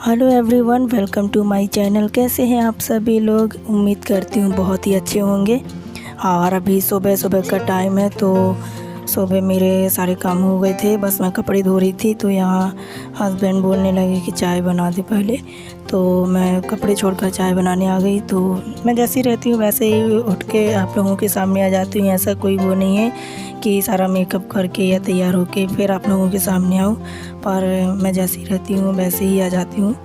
Hello everyone, welcome to my channel. कैसे हैं आप सभी लोग? उम्मीद करती हूँ बहुत ही अच्छे होंगे। और अभी सुबह सुबह का टाइम है, तो सुबह मेरे सारे काम हो गए थे, बस मैं कपड़े धो रही थी। तो यहाँ हस्बैंड बोलने लगे कि चाय बना दे पहले, तो मैं कपड़े छोड़कर चाय बनाने आ गई। तो मैं जैसी रहती हूँ वैसे ही उठ के आप लोगों के सामने आ जाती हूँ। ऐसा कोई वो नहीं है कि सारा मेकअप करके या तैयार होके फिर आप लोगों के सामने आऊँ, पर मैं जैसी रहती हूँ वैसे ही आ जाती हूँ।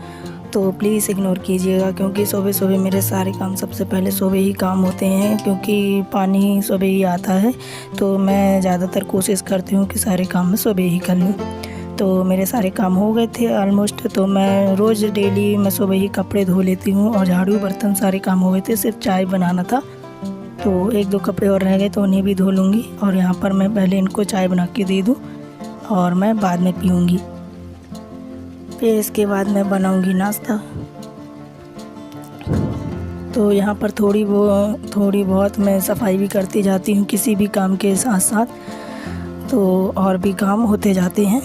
तो प्लीज़ इग्नोर कीजिएगा, क्योंकि सुबह सुबह मेरे सारे काम सबसे पहले सुबह ही काम होते हैं, क्योंकि पानी सुबह ही आता है। तो मैं ज़्यादातर कोशिश करती हूँ कि सारे काम मैं सुबह ही कर लूँ। तो मेरे सारे काम हो गए थे ऑलमोस्ट। तो मैं रोज़ डेली मैं सुबह ही कपड़े धो लेती हूँ, और झाड़ू बर्तन सारे काम हो गए थे, सिर्फ चाय बनाना था। तो एक दो कपड़े और रह गए तो उन्हें भी धो लूँगी। और यहाँ पर मैं पहले इनको चाय बना के दे दूँ और मैं बाद में पीऊँगी। फिर इसके बाद मैं बनाऊँगी नाश्ता। तो यहाँ पर थोड़ी बहुत मैं सफाई भी करती जाती हूँ किसी भी काम के साथ साथ, तो और भी काम होते जाते हैं।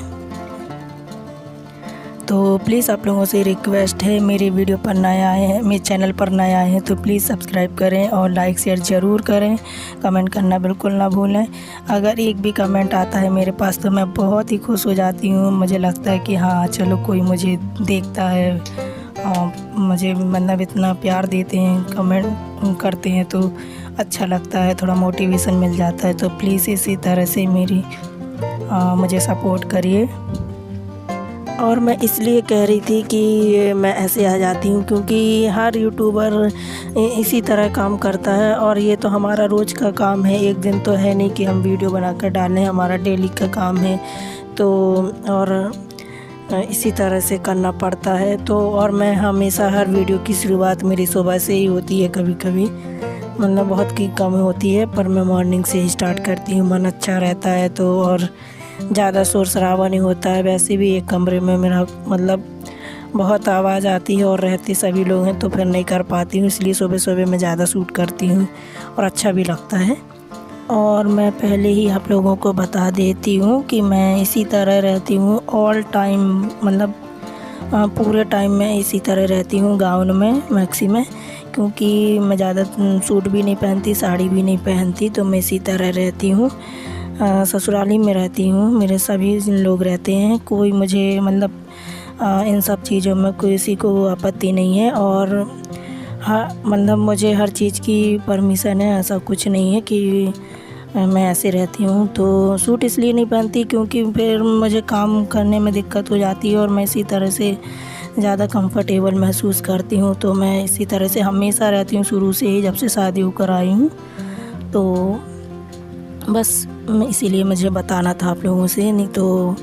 तो प्लीज़ आप लोगों से रिक्वेस्ट है, मेरे वीडियो पर नए आए हैं, मेरे चैनल पर नए आए हैं तो प्लीज़ सब्सक्राइब करें और लाइक शेयर ज़रूर करें। कमेंट करना बिल्कुल ना भूलें। अगर एक भी कमेंट आता है मेरे पास तो मैं बहुत ही खुश हो जाती हूँ। मुझे लगता है कि हाँ चलो कोई मुझे देखता है, मुझे मतलब इतना प्यार देते हैं, कमेंट करते हैं तो अच्छा लगता है, थोड़ा मोटिवेशन मिल जाता है। तो प्लीज़ इसी तरह से मुझे सपोर्ट करिए। और मैं इसलिए कह रही थी कि मैं ऐसे आ जाती हूँ क्योंकि हर यूट्यूबर इसी तरह काम करता है, और ये तो हमारा रोज़ का काम है। एक दिन तो है नहीं कि हम वीडियो बनाकर डालें, हमारा डेली का काम है। तो और इसी तरह से करना पड़ता है। तो और मैं हमेशा हर वीडियो की शुरुआत मेरी सुबह से ही होती है, कभी कभी मतलब बहुत की कम होती है, पर मैं मॉर्निंग से ही स्टार्ट करती हूँ। मन अच्छा रहता है तो, और ज़्यादा शोर शराबा नहीं होता है। वैसे भी एक कमरे में मेरा मतलब बहुत आवाज़ आती है और रहते सभी लोग हैं, तो फिर नहीं कर पाती हूँ। इसलिए सुबह सुबह मैं ज़्यादा शूट करती हूँ और अच्छा भी लगता है। और मैं पहले ही आप लोगों को बता देती हूँ कि मैं इसी तरह रहती हूँ ऑल टाइम, मतलब पूरे टाइम में इसी तरह रहती हूँ गाउन में मैक्सी में, क्योंकि मैं ज़्यादा सूट भी नहीं पहनती, साड़ी भी नहीं पहनती। तो मैं इसी तरह रहती हूँ। ससुराली में रहती हूँ, मेरे सभी लोग रहते हैं, कोई मुझे मतलब इन सब चीज़ों में किसी को आपत्ति नहीं है। और हाँ मतलब मुझे हर चीज़ की परमिशन है, ऐसा कुछ नहीं है कि मैं ऐसे रहती हूँ। तो सूट इसलिए नहीं पहनती क्योंकि फिर मुझे काम करने में दिक्कत हो जाती है, और मैं इसी तरह से ज़्यादा कंफर्टेबल महसूस करती हूँ। तो मैं इसी तरह से हमेशा रहती हूँ शुरू से ही, जब से शादी होकर आई हूँ। तो बस इसीलिए मुझे बताना था आप लोगों से, नहीं तो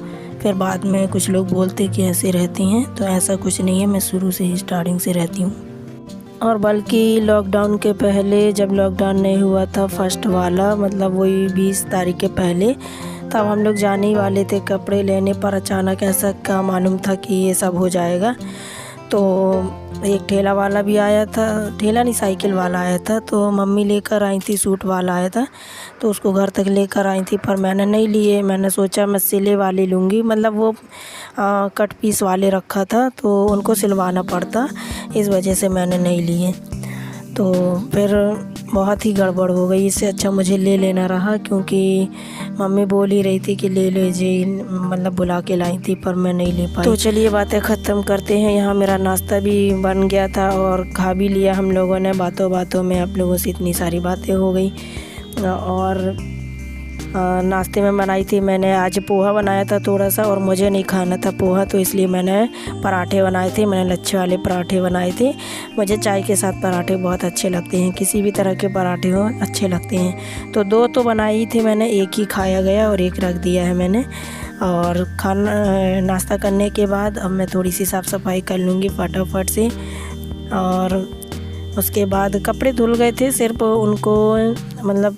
फिर बाद में कुछ लोग बोलते कि ऐसे रहती हैं। तो ऐसा कुछ नहीं है, मैं शुरू से ही स्टार्टिंग से रहती हूँ। और बल्कि लॉकडाउन के पहले, जब लॉकडाउन नहीं हुआ था फर्स्ट वाला, मतलब वही 20 तारीख के पहले, तब हम लोग जाने ही वाले थे कपड़े लेने, पर अचानक ऐसा क्या मालूम था कि ये सब हो जाएगा। तो एक ठेला वाला भी आया था, ठेला नहीं साइकिल वाला आया था। तो मम्मी लेकर आई थी, सूट वाला आया था तो उसको घर तक लेकर आई थी, पर मैंने नहीं लिए। मैंने सोचा मैं सिले वाले लूँगी, मतलब वो कट पीस वाले रखा था तो उनको सिलवाना पड़ता, इस वजह से मैंने नहीं लिए। तो फिर बहुत ही गड़बड़ हो गई। इससे अच्छा मुझे ले लेना रहा, क्योंकि मम्मी बोल ही रही थी कि ले लीजिए, मतलब बुला के लाई थी, पर मैं नहीं ले पाई। तो चलिए बातें ख़त्म करते हैं। यहाँ मेरा नाश्ता भी बन गया था और खा भी लिया हम लोगों ने। बातों बातों में आप लोगों से इतनी सारी बातें हो गई। और नाश्ते में बनाई थी मैंने आज पोहा बनाया था थोड़ा सा, और मुझे नहीं खाना था पोहा, तो इसलिए मैंने पराठे बनाए थे। मैंने लच्छे वाले पराठे बनाए थे। मुझे चाय के साथ पराठे बहुत अच्छे लगते हैं, किसी भी तरह के पराठे हो अच्छे लगते हैं। तो 2 तो बनाई थी मैंने, एक ही खाया गया और एक रख दिया है मैंने। और नाश्ता करने के बाद अब मैं थोड़ी सी साफ़ सफाई कर लूँगी फटाफट से। और उसके बाद कपड़े धुल गए थे, सिर्फ उनको मतलब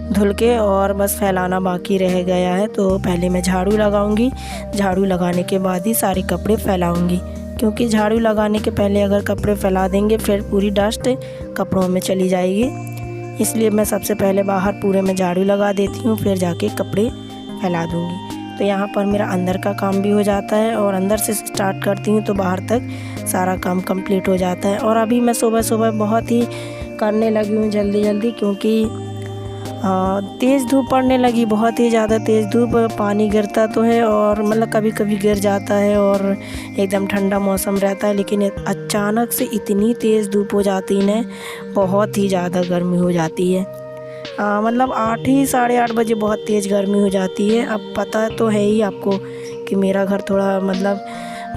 धुल के और बस फैलाना बाकी रह गया है। तो पहले मैं झाड़ू लगाऊंगी, झाड़ू लगाने के बाद ही सारे कपड़े फैलाऊंगी, क्योंकि झाड़ू लगाने के पहले अगर कपड़े फैला देंगे फिर पूरी डस्ट कपड़ों में चली जाएगी। इसलिए मैं सबसे पहले बाहर पूरे में झाड़ू लगा देती हूँ, फिर जाके कपड़े फैला दूँगी। तो यहाँ पर मेरा अंदर का काम भी हो जाता है, और अंदर से स्टार्ट करती हूँ तो बाहर तक सारा काम कंप्लीट हो जाता है। और अभी मैं सुबह सुबह बहुत ही करने लगी हूँ जल्दी जल्दी, क्योंकि तेज़ धूप पड़ने लगी, बहुत ही ज़्यादा तेज़ धूप। पानी गिरता तो है और मतलब कभी कभी गिर जाता है और एकदम ठंडा मौसम रहता है, लेकिन अचानक से इतनी तेज़ धूप हो जाती है ना, बहुत ही ज़्यादा गर्मी हो जाती है। मतलब 8 ही 8:30 बजे बहुत तेज़ गर्मी हो जाती है। अब पता तो है ही आपको कि मेरा घर थोड़ा मतलब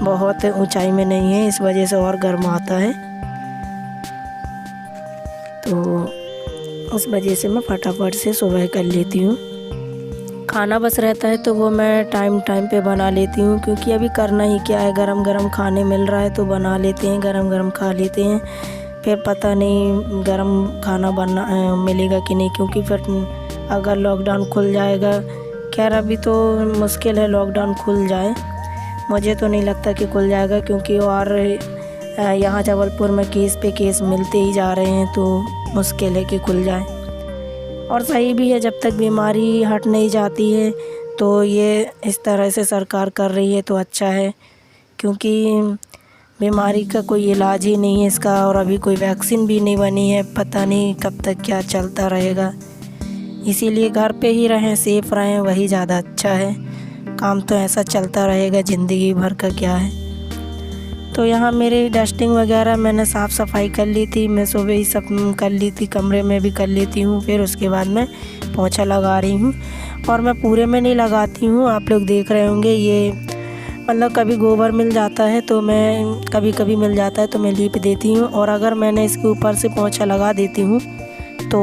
बहुत ऊंचाई में नहीं है, इस वजह से और गर्म आता है। तो उस वजह से मैं फटाफट से सुबह कर लेती हूँ। खाना बस रहता है तो वो मैं टाइम टाइम पे बना लेती हूँ, क्योंकि अभी करना ही क्या है, गरम गरम खाने मिल रहा है तो बना लेते हैं, गरम गरम खा लेते हैं। फिर पता नहीं गरम खाना बनना मिलेगा कि नहीं, क्योंकि फिर अगर लॉकडाउन खुल जाएगा, खैर अभी तो मुश्किल है लॉकडाउन खुल जाए, मुझे तो नहीं लगता कि खुल जाएगा, क्योंकि और यहाँ जबलपुर में केस पे केस मिलते ही जा रहे हैं, तो मुश्किल है कि खुल जाए। और सही भी है, जब तक बीमारी हट नहीं जाती है तो ये इस तरह से सरकार कर रही है तो अच्छा है, क्योंकि बीमारी का कोई इलाज ही नहीं है इसका, और अभी कोई वैक्सीन भी नहीं बनी है, पता नहीं कब तक क्या चलता रहेगा। इसीलिए घर पे ही रहें, सेफ़ रहें, वही ज़्यादा अच्छा है। काम तो ऐसा चलता रहेगा, ज़िंदगी भर का क्या है। तो यहाँ मेरी डस्टिंग वगैरह मैंने साफ़ सफाई कर ली थी, मैं सुबह ही सब कर ली थी, कमरे में भी कर लेती हूँ। फिर उसके बाद मैं पोंछा लगा रही हूँ, और मैं पूरे में नहीं लगाती हूँ, आप लोग देख रहे होंगे। ये मतलब कभी गोबर मिल जाता है तो मैं कभी मिल जाता है तो मैं लीप देती हूँ, और अगर मैंने इसके ऊपर से पोंछा लगा देती हूँ तो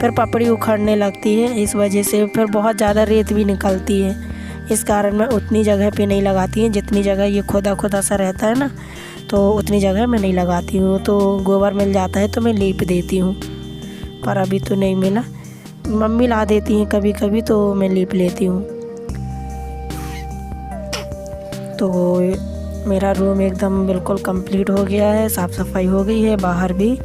फिर पपड़ी उखड़ने लगती है, इस वजह से फिर बहुत ज़्यादा रेत भी निकलती है। इस कारण मैं उतनी जगह पे नहीं लगाती हूँ, जितनी जगह ये खुदा सा रहता है ना, तो उतनी जगह मैं नहीं लगाती हूँ। तो गोबर मिल जाता है तो मैं लीप देती हूँ, पर अभी तो नहीं मिला, मम्मी ला देती हैं कभी कभी तो मैं लीप लेती हूँ। तो मेरा रूम एकदम बिल्कुल कंप्लीट हो गया है, साफ़ सफाई हो गई है, बाहर भी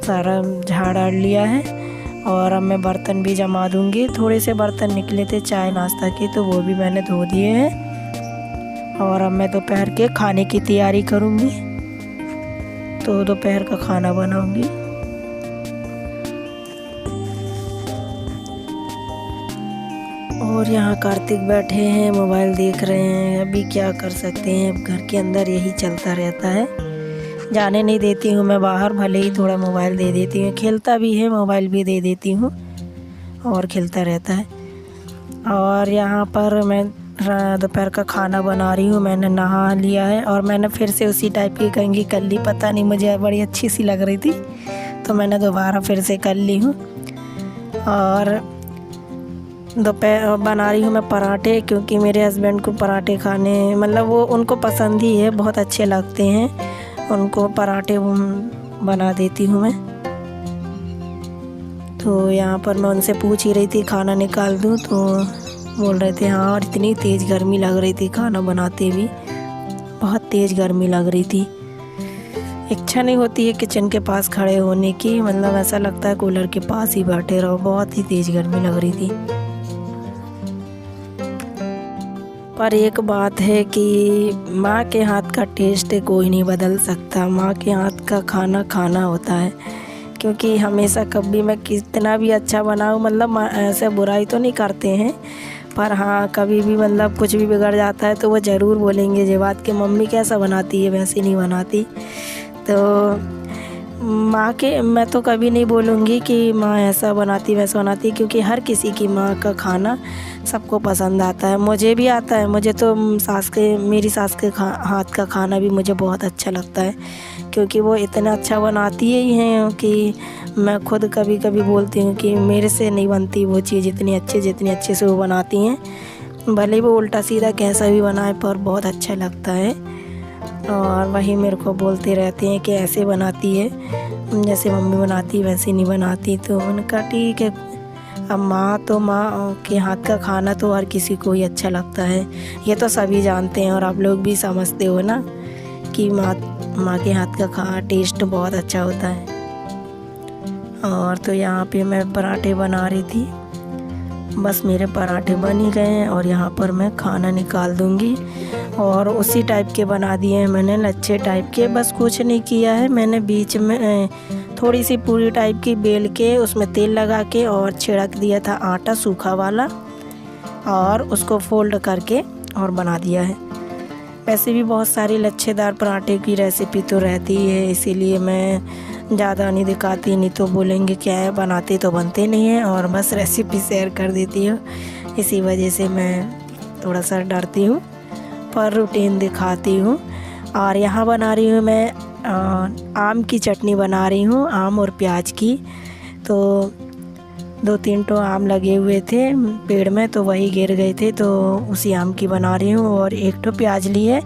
सारा झाड़ लिया है, और अब मैं बर्तन भी जमा दूँगी। थोड़े से बर्तन निकले थे चाय नाश्ता के, तो वो भी मैंने धो दिए हैं। और अब मैं दोपहर के खाने की तैयारी करूँगी, तो दोपहर का खाना बनाऊँगी। और यहाँ कार्तिक बैठे हैं, मोबाइल देख रहे हैं। अभी क्या कर सकते हैं, अब घर के अंदर यही चलता रहता है, जाने नहीं देती हूँ मैं बाहर, भले ही थोड़ा मोबाइल दे देती हूँ, खेलता भी है, मोबाइल भी दे देती हूँ और खेलता रहता है। और यहाँ पर मैं दोपहर का खाना बना रही हूँ, मैंने नहा लिया है, और मैंने फिर से उसी टाइप की कंघी कर ली, पता नहीं मुझे बड़ी अच्छी सी लग रही थी तो मैंने दोबारा फिर से कर ली हूँ। और दोपहर बना रही हूँ मैं पराठे, क्योंकि मेरे हस्बैंड को पराठे खाने मतलब वो उनको पसंद ही है, बहुत अच्छे लगते हैं उनको पराठे, बना देती हूँ मैं। तो यहाँ पर मैं उनसे पूछ ही रही थी खाना निकाल दूँ, तो बोल रहे थे हाँ, और इतनी तेज़ गर्मी लग रही थी, खाना बनाते भी बहुत तेज़ गर्मी लग रही थी। इच्छा नहीं होती है किचन के पास खड़े होने की, मतलब ऐसा लगता है कूलर के पास ही बैठे रहो, बहुत ही तेज़ गर्मी लग रही थी। पर एक बात है कि माँ के हाथ का टेस्ट कोई नहीं बदल सकता, माँ के हाथ का खाना खाना होता है, क्योंकि हमेशा कभी मैं कितना भी अच्छा बनाऊँ, मतलब ऐसे बुराई तो नहीं करते हैं, पर हाँ कभी भी मतलब कुछ भी बिगड़ जाता है तो वो ज़रूर बोलेंगे ये बात कि मम्मी कैसा बनाती है, वैसे नहीं बनाती। तो माँ के मैं तो कभी नहीं बोलूँगी कि माँ ऐसा बनाती वैसा बनाती, क्योंकि हर किसी की माँ का खाना सबको पसंद आता है, मुझे भी आता है। मुझे तो मेरी सास के हाथ का खाना भी मुझे बहुत अच्छा लगता है, क्योंकि वो इतना अच्छा बनाती ही हैं कि मैं खुद कभी कभी बोलती हूँ कि मेरे से नहीं बनती वो चीज़ जितनी अच्छे से वो बनाती हैं। भले वो उल्टा सीधा कैसा भी बनाए, पर बहुत अच्छा लगता है। और वही मेरे को बोलते रहते हैं कि ऐसे बनाती है, जैसे मम्मी बनाती वैसे नहीं बनाती। तो उनका ठीक है, अब माँ के हाथ का खाना तो हर किसी को ही अच्छा लगता है, ये तो सभी जानते हैं, और आप लोग भी समझते हो ना कि माँ के हाथ का टेस्ट बहुत अच्छा होता है। और तो यहाँ पे मैं पराठे बना रही थी, बस मेरे पराठे बन ही गए हैं और यहाँ पर मैं खाना निकाल दूँगी। और उसी टाइप के बना दिए हैं मैंने, लच्छे टाइप के। बस कुछ नहीं किया है मैंने, बीच में थोड़ी सी पूरी टाइप की बेल के उसमें तेल लगा के और छिड़क दिया था आटा सूखा वाला, और उसको फोल्ड करके और बना दिया है। वैसे भी बहुत सारी लच्छेदार पराठे की रेसिपी तो रहती है, इसीलिए मैं ज़्यादा नहीं दिखाती, नहीं तो बोलेंगे क्या है बनाते तो बनते नहीं हैं, और बस रेसिपी शेयर कर देती हूँ। इसी वजह से मैं थोड़ा सा डरती हूँ, पर रूटीन दिखाती हूँ। और यहाँ बना रही हूँ मैं आम की चटनी बना रही हूँ, आम और प्याज की। तो 2-3 तो आम लगे हुए थे पेड़ में, तो वही गिर गए थे, तो उसी आम की बना रही हूँ। और 1 तो प्याज ली है,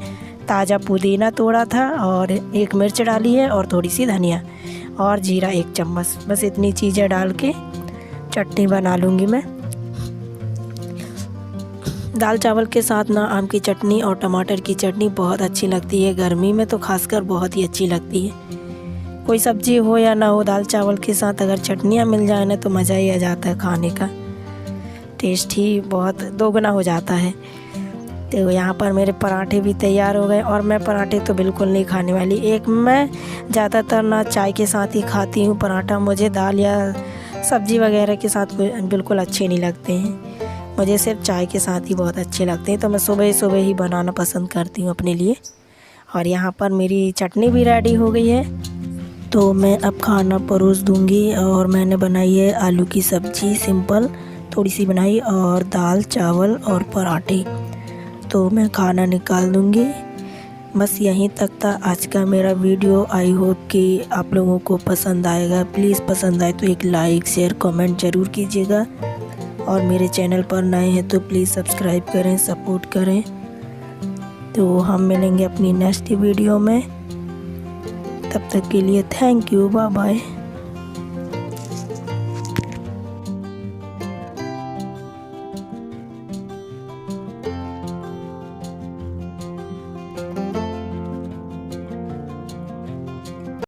ताज़ा पुदीना तोड़ा था, और 1 मिर्च डाली है, और थोड़ी सी धनिया और जीरा 1 चम्मच। बस इतनी चीज़ें डाल के चटनी बना लूँगी मैं। दाल चावल के साथ ना आम की चटनी और टमाटर की चटनी बहुत अच्छी लगती है, गर्मी में तो खासकर बहुत ही अच्छी लगती है। कोई सब्जी हो या ना हो, दाल चावल के साथ अगर चटनियाँ मिल जाए ना तो मज़ा ही आ जाता है, खाने का टेस्ट ही बहुत दोगुना हो जाता है। तो यहाँ पर मेरे पराठे भी तैयार हो गए, और मैं पराठे तो बिल्कुल नहीं खाने वाली। एक मैं ज़्यादातर ना चाय के साथ ही खाती हूँ पराठा, मुझे दाल या सब्ज़ी वगैरह के साथ बिल्कुल अच्छे नहीं लगते हैं, मुझे सिर्फ चाय के साथ ही बहुत अच्छे लगते हैं। तो मैं सुबह ही बनाना पसंद करती हूँ अपने लिए। और यहाँ पर मेरी चटनी भी रेडी हो गई है, तो मैं अब खाना परोस दूँगी। और मैंने बनाई है आलू की सब्ज़ी, सिंपल थोड़ी सी बनाई, और दाल चावल और पराठे। तो मैं खाना निकाल दूँगी। बस यहीं तक था आज का मेरा वीडियो। आई होप कि आप लोगों को पसंद आएगा। प्लीज़ पसंद आए तो एक लाइक शेयर कमेंट ज़रूर कीजिएगा, और मेरे चैनल पर नए हैं तो प्लीज़ सब्सक्राइब करें, सपोर्ट करें। तो हम मिलेंगे अपनी नेक्स्ट वीडियो में, तब तक के लिए थैंक यू, बाय बाय।